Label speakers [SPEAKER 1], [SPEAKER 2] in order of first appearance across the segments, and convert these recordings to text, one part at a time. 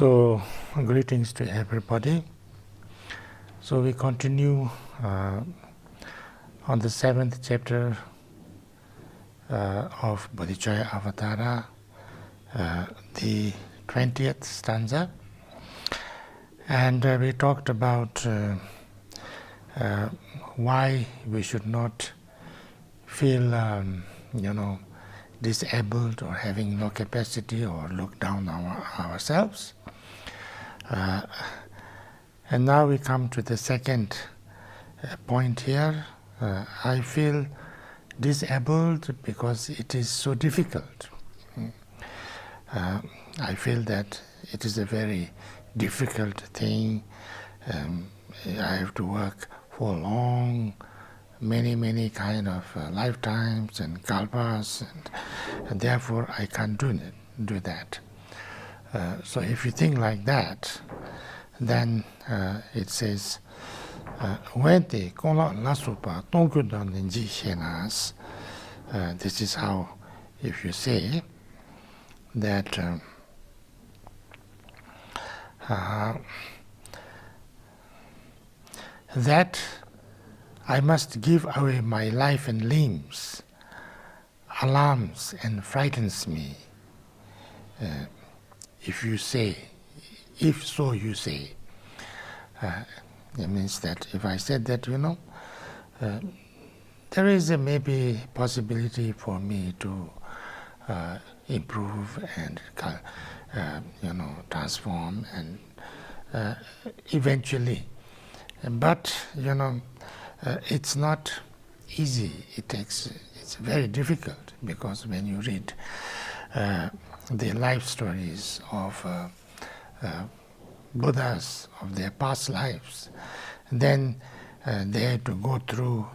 [SPEAKER 1] So, greetings to everybody. So we continue on the 7th chapter of Bodhicharyavatara, the 20th stanza. And we talked about why we should not feel, disabled or having no capacity or look down on ourselves. And now we come to the second point here. I feel disabled because it is so difficult. I feel that it is a very difficult thing. I have to work for long, many kind of lifetimes and kalpas, and therefore I can't do that. So if you think like that, then it says, this is how, if you say that that I must give away my life and limbs, alarms and frightens me. If you say, if so you say, it means that if I said that, there is a maybe possibility for me to improve and, transform and eventually. But, it's not easy. It's very difficult, because when you read the life stories of Buddhas, of their past lives, then they had to go through,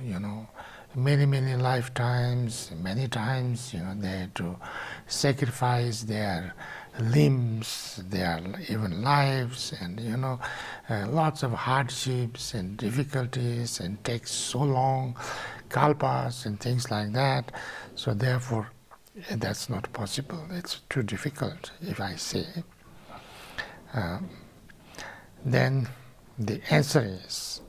[SPEAKER 1] many lifetimes, many times, they had to sacrifice their limbs, their even lives, and lots of hardships and difficulties, and takes so long, kalpas and things like that. So therefore, that's not possible. It's too difficult, if I say. Then the answer is,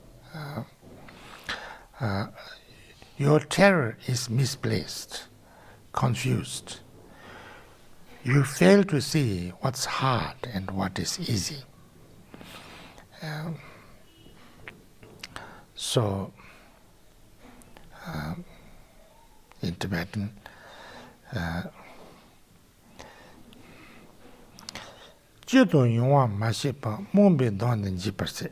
[SPEAKER 1] your terror is misplaced, confused. You fail to see what's hard and what is easy. So, in Tibetan, Jidon Yungwa Mashipa Mumbi Donin Jiperse.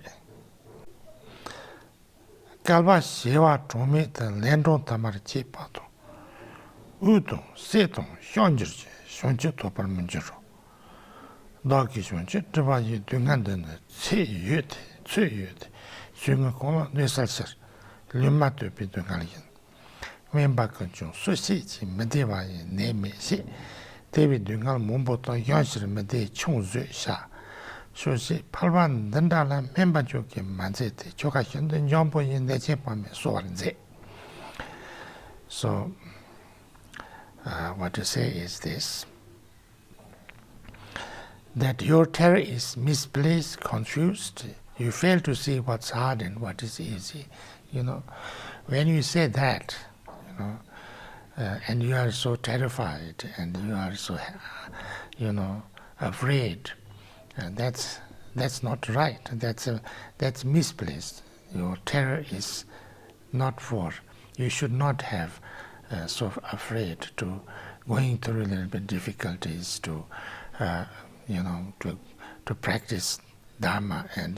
[SPEAKER 1] Kalba Shewa Trome the Lendon Tamar Chipato. Udon, Seton, Shonjurje, Shonje Topar Munjuro. Dagi Shonje, Travayi Dungandan, Tse Yute, Sungakola, Nesalser, Lumato Pidungalien. Membakanchon, Susichi, Medevaye, Neme, Si. David Dungal Mumboto Yanshir Mede Chungzu Sha. Shoshi Palvan Dandala Membajoki Manzete, Chokashin, the Jumbo in the Jepame Sorenze. So, what to say is this, that your terror is misplaced, confused. You fail to see what's hard and what is easy. When you say that, and you are so terrified, and you are so, afraid, and that's not right. That's misplaced. Your terror is not for. You should not have so afraid to going through a little bit difficulties to, to practice Dharma and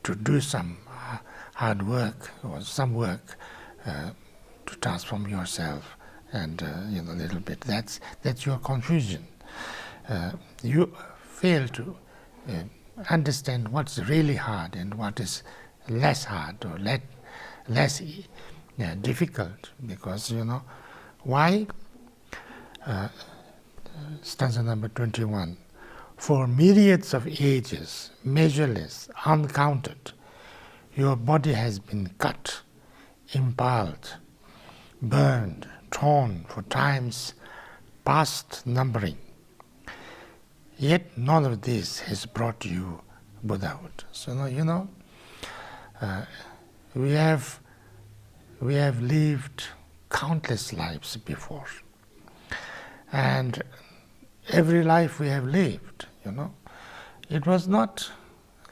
[SPEAKER 1] to do some hard work or some work to transform yourself, and a little bit. That's your confusion. You fail to understand what's really hard and what is less hard or less difficult, because why? Stanza number 21. For myriads of ages, measureless, uncounted, your body has been cut, impaled, burned, torn for times past numbering, Yet none of this has brought you Buddhahood. So we have lived countless lives before, and every life we have lived, it was not.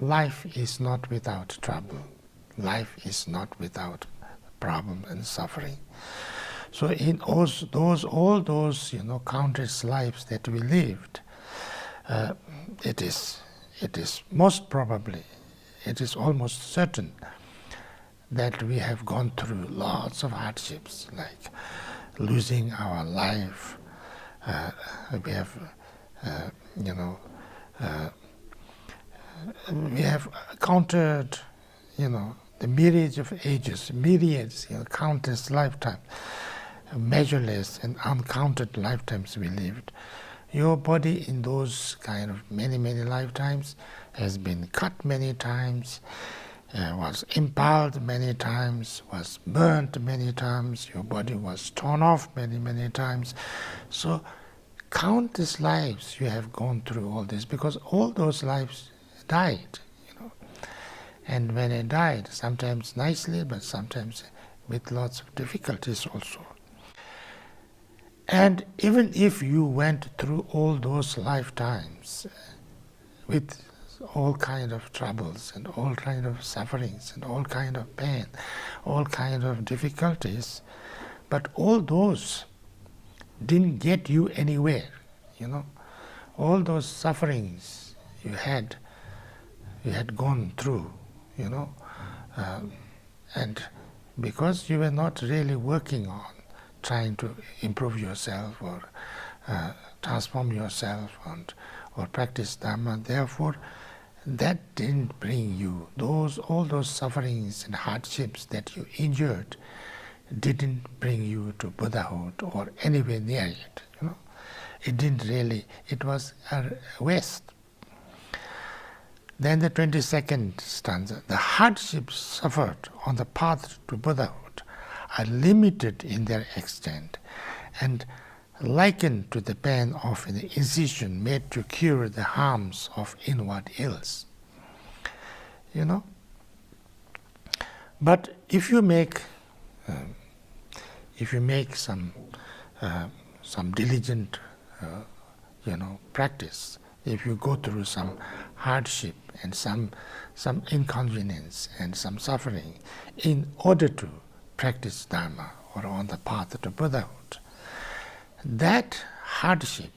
[SPEAKER 1] Life is not without trouble. Life is not without problem and suffering. So in all those countless lives that we lived, it is most probably, it is almost certain that we have gone through lots of hardships, like losing our life. We have, we have counted, the myriads of ages, countless lifetimes, measureless and uncounted lifetimes we lived. Your body in those kind of many lifetimes has been cut many times, was impaled many times, was burnt many times, your body was torn off many times. So countless lives you have gone through all this, because all those lives died. And when I died, sometimes nicely, but sometimes with lots of difficulties also. And even if you went through all those lifetimes with all kind of troubles and all kind of sufferings and all kind of pain, all kind of difficulties, but all those didn't get you anywhere, All those sufferings you had gone through, and because you were not really working on trying to improve yourself or transform yourself or practice Dhamma, therefore that didn't bring you, all those sufferings and hardships that you endured didn't bring you to Buddhahood or anywhere near it. It didn't really, it was a waste. Then the 22nd stanza, the hardships suffered on the path to Buddhahood are limited in their extent and likened to the pain of an incision made to cure the harms of inward ills. But if you make some diligent practice, if you go through some hardship and some inconvenience and some suffering in order to practice Dharma or on the path to Buddhahood, that hardship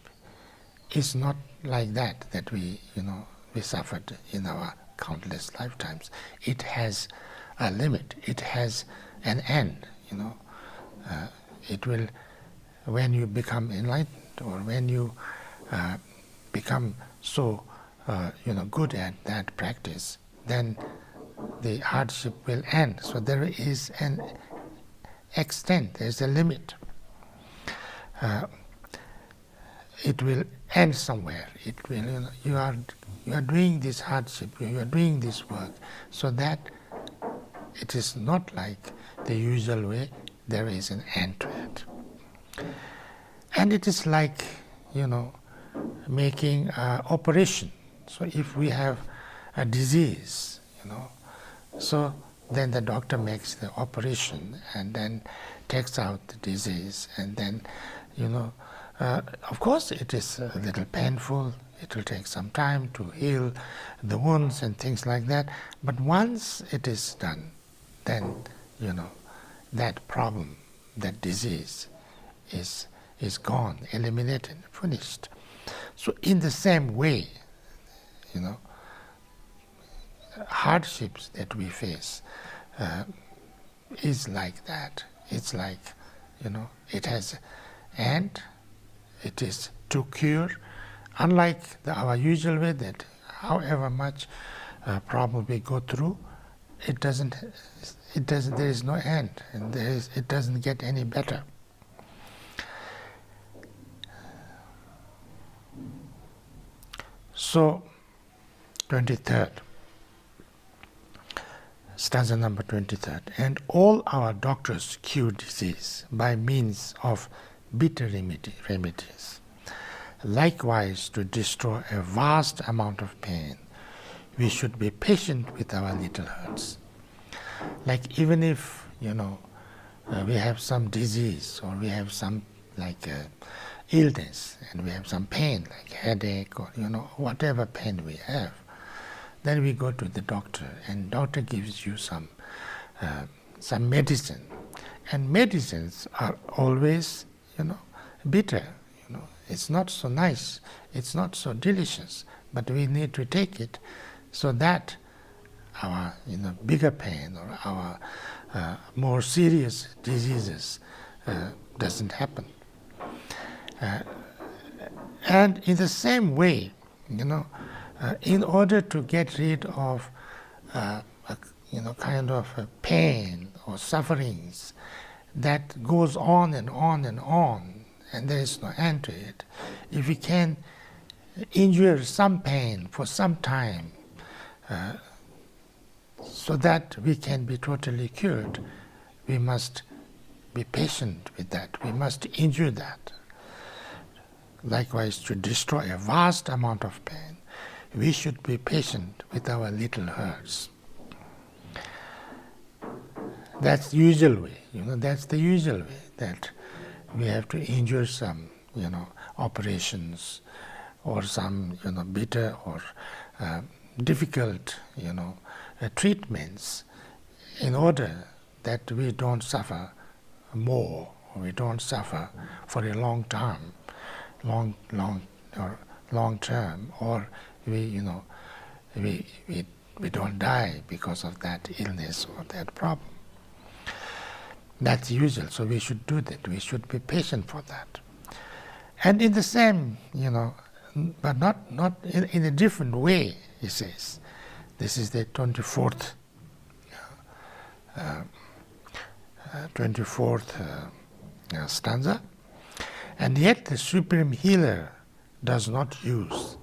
[SPEAKER 1] is not like that we suffered in our countless lifetimes. It has a limit. It has an end. It will, when you become enlightened or when you become so good at that practice, then the hardship will end. So there is an extent, there is a limit. It will end somewhere. It will, you are doing this hardship, you are doing this work, so that it is not like the usual way. There is an end to it, and it is like making an operation. So if we have a disease, so then the doctor makes the operation and then takes out the disease, and then of course it is a little painful. It will take some time to heal the wounds and things like that. But once it is done, then that problem, that disease is gone, eliminated, finished. So in the same way, hardships that we face is like that. It's like, it has end, it is to cure, unlike our usual way that however much problem we go through, there is no end, and it doesn't get any better. So, 23rd, stanza number 23rd. And all our doctors cure disease by means of bitter remedies. likewise, to destroy a vast amount of pain, we should be patient with our little hurts. Like even if, we have some disease or we have some illness and we have some pain, like headache or, whatever pain we have, then we go to the doctor and doctor gives you some medicine. And medicines are always, bitter. It's not so nice, it's not so delicious, but we need to take it so that our bigger pain or our more serious diseases doesn't happen. And in the same way, in order to get rid of kind of a pain or sufferings that goes on and on and on, and there is no end to it, if we can endure some pain for some time so that we can be totally cured, we must be patient with that. We must endure that. Likewise, to destroy a vast amount of pain, we should be patient with our little hurts. That's the usual way. That's the usual way, that we have to endure some, operations or some, bitter or difficult, treatments, in order that we don't suffer more, or we don't suffer for a long term, or we don't die because of that illness or that problem. That's usual, so we should do that. We should be patient for that. And in the same, but not in a different way, he says. This is the 24th stanza. And yet the Supreme Healer does not use,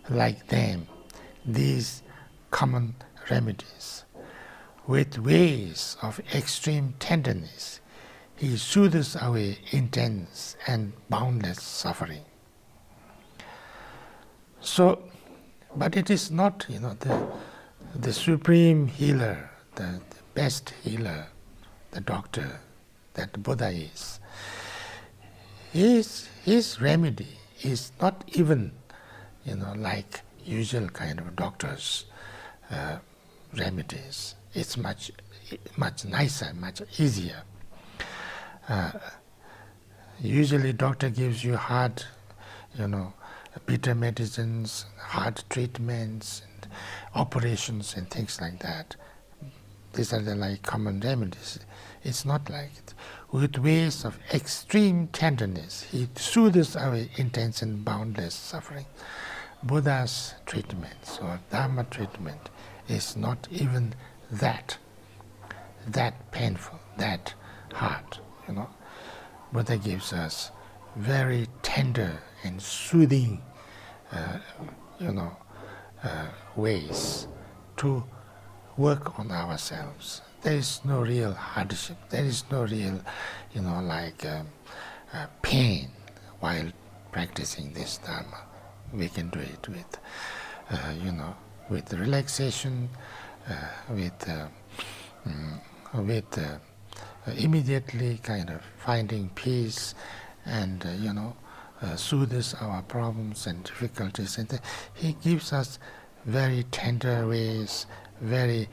[SPEAKER 1] like them, these common remedies. With ways of extreme tenderness, he soothes away intense and boundless suffering. So, but it is not, the supreme healer, the best healer, the doctor that Buddha is. His remedy is not even, like usual kind of doctors' remedies. It's much nicer, much easier. Usually doctor gives you hard, bitter medicines, hard treatments, and operations and things like that. These are the common remedies. It's not like it. With ways of extreme tenderness, he soothes away intense and boundless suffering. Buddha's treatments or Dharma treatment is not even that painful, that hard. Buddha gives us very tender and soothing, ways to work on ourselves. There is no real hardship. There is no real, pain while practicing this Dharma. We can do it with, with relaxation, with immediately kind of finding peace and, soothes our problems and difficulties. And he gives us very tender ways, very,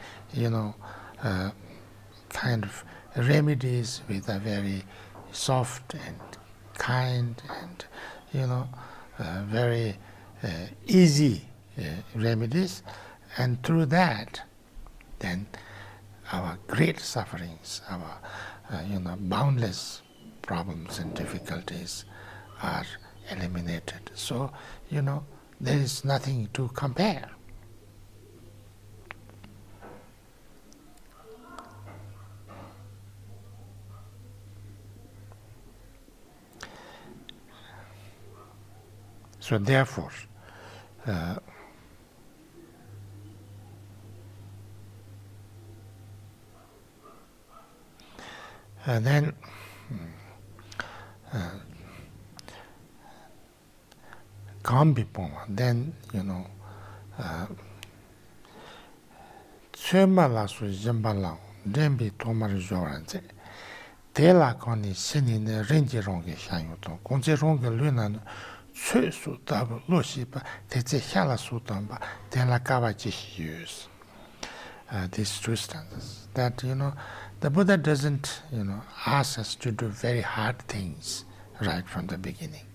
[SPEAKER 1] kind of remedies with a very soft and kind and, very easy remedies. And through that, then our great sufferings, our, boundless problems and difficulties are eliminated. So, there is nothing to compare. So therefore, then gambi poma, then, tsöma la su jemba la, dembi tomar joranze, tela koni sini ne renji rongi shanyo ton, konje rongi luna tsö su tabu lo shiba, teze shala su tamba, tela kawa jishi yus. These two stanzas. That, the Buddha doesn't, ask us to do very hard things right from the beginning,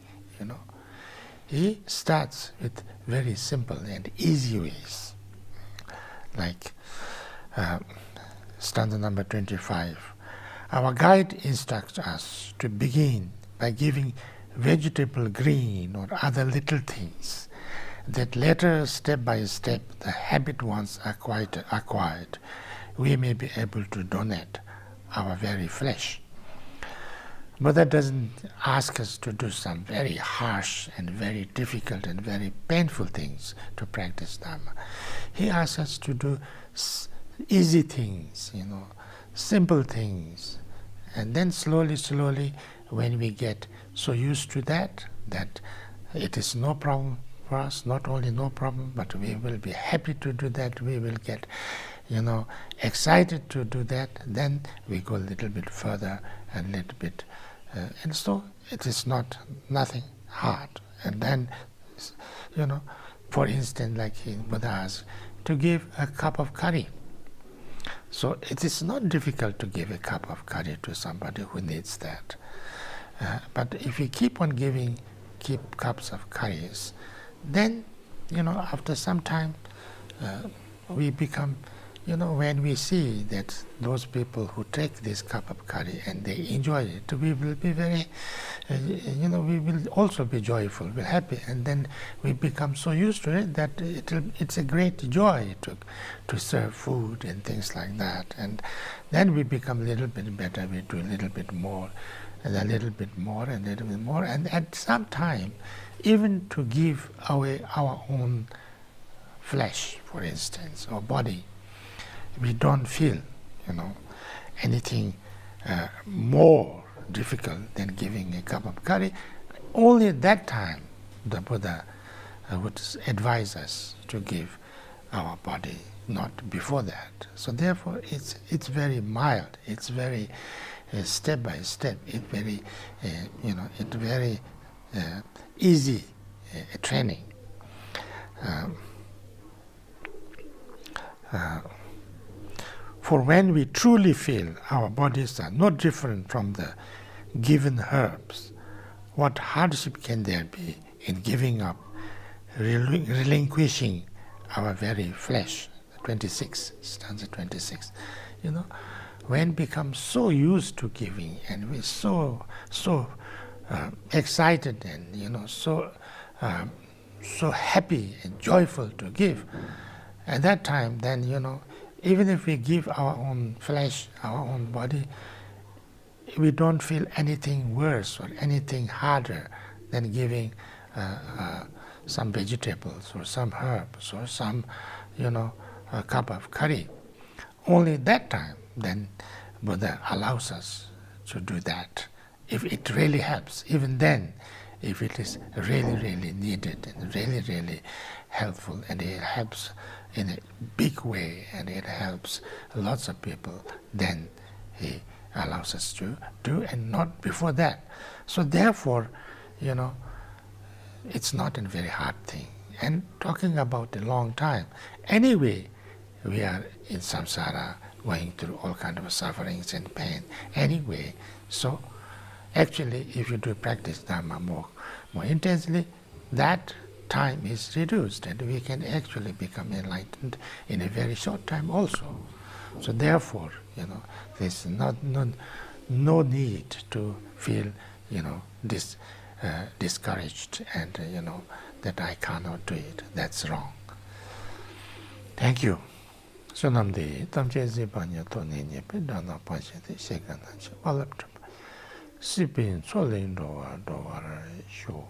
[SPEAKER 1] He starts with very simple and easy ways. Like stanza number 25. Our guide instructs us to begin by giving vegetable green or other little things, that later, step by step, the habit once acquired, we may be able to donate our very flesh. Buddha doesn't ask us to do some very harsh and very difficult and very painful things to practice Dharma. He asks us to do easy things, simple things. And then slowly, when we get so used to that it is no problem for us, not only no problem, but we will be happy to do that, we will get, excited to do that, then we go a little bit further and little bit, and so it is nothing hard. And then, for instance, like Buddha asked, to give a cup of curry. So it is not difficult to give a cup of curry to somebody who needs that. But if we keep on keep cups of curries, then, after some time, we become, when we see that those people who take this cup of curry and they enjoy it, we will be very, we will also be joyful, be happy, and then we become so used to it that it's a great joy to serve food and things like that. And then we become a little bit better, we do a little bit more, and a little bit more, and a little bit more, and at some time, even to give away our own flesh, for instance, or body, we don't feel, anything more difficult than giving a cup of curry. Only at that time, the Buddha would advise us to give our body, not before that. So therefore, it's very mild. It's very step by step. It's very, it's very easy training. For when we truly feel our bodies are not different from the given herbs, what hardship can there be in giving up, relinquishing our very flesh? 26, stanza 26. When become so used to giving and we're so excited and so happy and joyful to give, at that time, then even if we give our own flesh, our own body, we don't feel anything worse or anything harder than giving some vegetables or some herbs or some, a cup of curry. Only that time, then Buddha allows us to do that. If it really helps, even then, if it is really, really needed and really, really helpful, and it helps in a big way, and it helps lots of people, then he allows us to do, and not before that. So therefore, it's not a very hard thing. And talking about a long time, anyway, we are in samsara, going through all kinds of sufferings and pain anyway. So actually, if you do practice Dharma more intensely, that time is reduced, and we can actually become enlightened in a very short time also. So therefore, there's no need to feel, discouraged and, that I cannot do it. That's wrong. Thank you. Sonamde tamche zibanya to nenye pe dana panche de shekana che walap chapa. Sipin solin dowa sho.